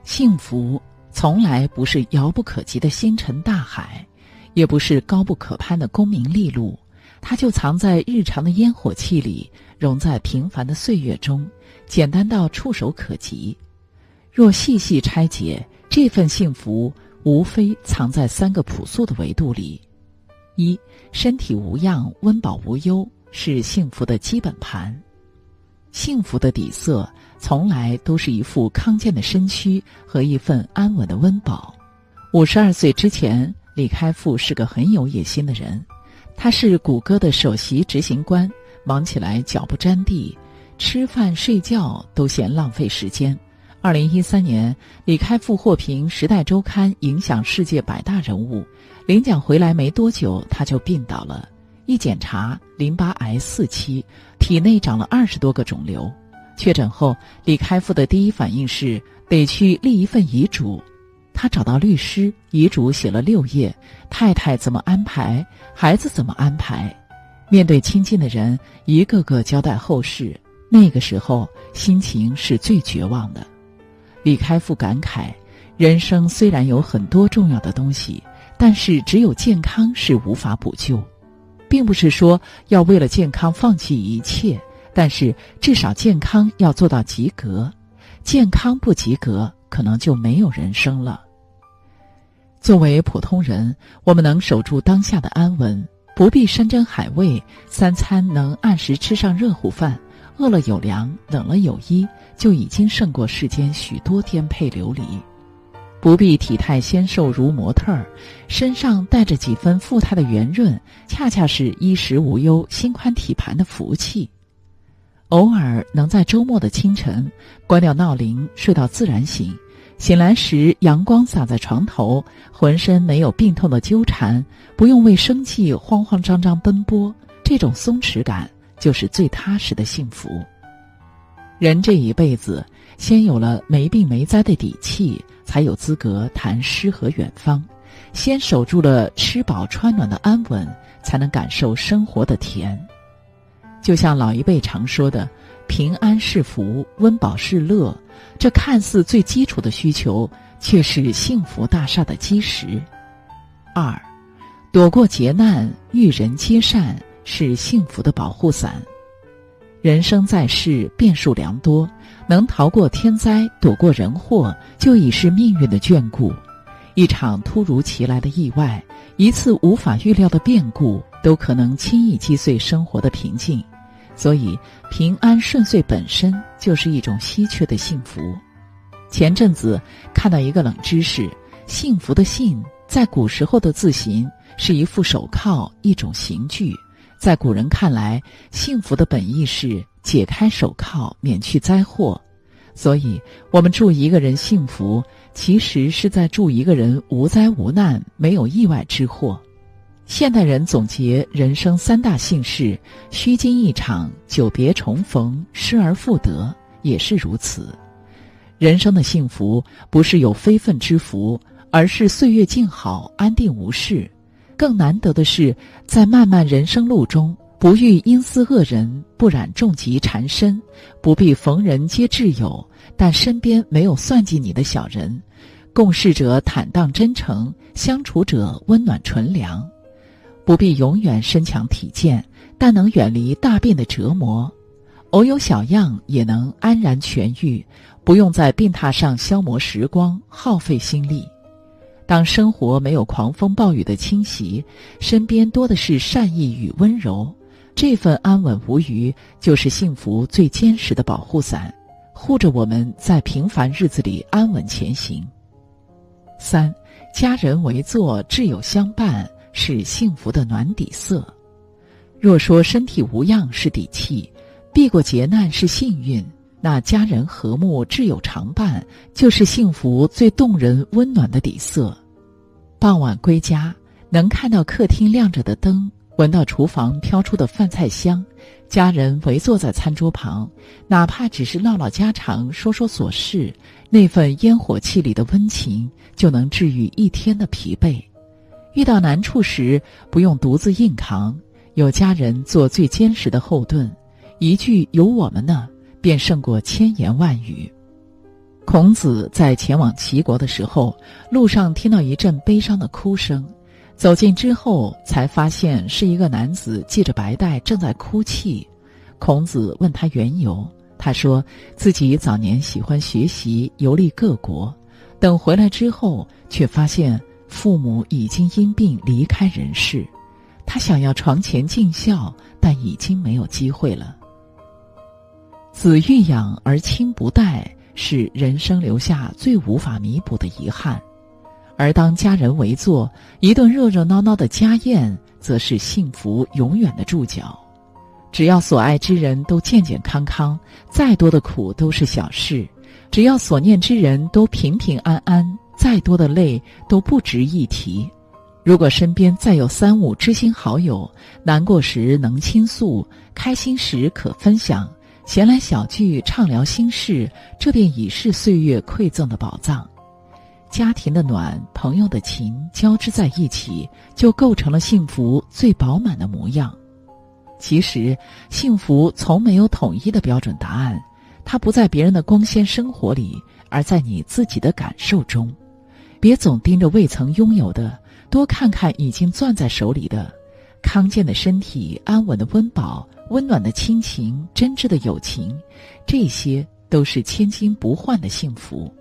幸福从来不是遥不可及的星辰大海，也不是高不可攀的功名利禄，它就藏在日常的烟火气里，融在平凡的岁月中，简单到触手可及。若细细拆解，这份幸福无非藏在3个朴素的维度里。一，身体无恙，温饱无忧，是幸福的基本盘。幸福的底色从来都是一副康健的身躯和一份安稳的温饱。52岁之前，李开复是个很有野心的人。他是谷歌的首席执行官，忙起来脚不沾地，吃饭睡觉都嫌浪费时间。2013年，李开复获评《时代周刊》影响世界100大人物，领奖回来没多久他就病倒了。一检查，淋巴癌4期，体内长了20多个肿瘤。确诊后，李开复的第一反应是得去立一份遗嘱。他找到律师，遗嘱写了6页，太太怎么安排，孩子怎么安排。面对亲近的人，一个个交代后事，那个时候心情是最绝望的。李开复感慨，人生虽然有很多重要的东西，但是只有健康是无法补救。并不是说要为了健康放弃一切，但是至少健康要做到及格。健康不及格，可能就没有人生了。作为普通人，我们能守住当下的安稳，不必山珍海味，3餐能按时吃上热乎饭，饿了有粮，冷了有衣，就已经胜过世间许多颠沛流离。不必体态纤瘦如模特儿，身上带着几分富态的圆润，恰恰是衣食无忧、心宽体盘的福气。偶尔能在周末的清晨关掉闹铃，睡到自然醒，醒来时阳光洒在床头，浑身没有病痛的纠缠，不用为生计慌慌张张奔波，这种松弛感就是最踏实的幸福。人这一辈子，先有了没病没灾的底气，才有资格谈诗和远方；先守住了吃饱穿暖的安稳，才能感受生活的甜。就像老一辈常说的，平安是福，温饱是乐，这看似最基础的需求，却是幸福大厦的基石。2，躲过劫难，遇人皆善，是幸福的保护伞。人生在世，变数良多，能逃过天灾，躲过人祸，就已是命运的眷顾。一场突如其来的意外，一次无法预料的变故，都可能轻易击碎生活的平静。所以，平安顺遂本身就是一种稀缺的幸福。前阵子看到一个冷知识，幸福的幸在古时候的字形是一副手铐，一种刑具。在古人看来，幸福的本意是解开手铐，免去灾祸。所以我们祝一个人幸福，其实是在祝一个人无灾无难，没有意外之祸。现代人总结人生3大幸事，虚惊一场，久别重逢，失而复得，也是如此。人生的幸福不是有非分之福，而是岁月静好，安定无事。更难得的是，在漫漫人生路中，不遇阴私恶人，不染重疾缠身，不必逢人皆挚友，但身边没有算计你的小人，共事者坦荡真诚，相处者温暖纯良。不必永远身强体健，但能远离大病的折磨，偶有小恙也能安然痊愈，不用在病榻上消磨时光，耗费心力。当生活没有狂风暴雨的侵袭，身边多的是善意与温柔，这份安稳无虞就是幸福最坚实的保护伞，护着我们在平凡日子里安稳前行。3，家人围坐，挚友相伴，是幸福的暖底色。若说身体无恙是底气，避过劫难是幸运，那家人和睦，挚友常伴，就是幸福最动人温暖的底色。傍晚归家，能看到客厅亮着的灯，闻到厨房飘出的饭菜香，家人围坐在餐桌旁，哪怕只是唠唠家常，说说琐事，那份烟火气里的温情，就能治愈一天的疲惫。遇到难处时，不用独自硬扛，有家人做最坚实的后盾；一句有我们呢，便胜过千言万语。孔子在前往齐国的时候，路上听到一阵悲伤的哭声，走近之后才发现是一个男子系着白带正在哭泣。孔子问他缘由，他说自己早年喜欢学习，游历各国，等回来之后却发现父母已经因病离开人世，他想要床前尽孝，但已经没有机会了。子欲养而亲不待，是人生留下最无法弥补的遗憾。而当家人围坐，一顿热热闹闹的家宴，则是幸福永远的注脚。只要所爱之人都健健康康，再多的苦都是小事；只要所念之人都平平安安，再多的泪都不值一提。如果身边再有3、5知心好友，难过时能倾诉，开心时可分享，闲来小聚畅聊心事，这便已是岁月馈赠的宝藏。家庭的暖，朋友的情交织在一起，就构成了幸福最饱满的模样。其实幸福从没有统一的标准答案，它不在别人的光鲜生活里，而在你自己的感受中。别总盯着未曾拥有的，多看看已经攥在手里的。康健的身体，安稳的温饱，温暖的亲情，真挚的友情，这些都是千金不换的幸福。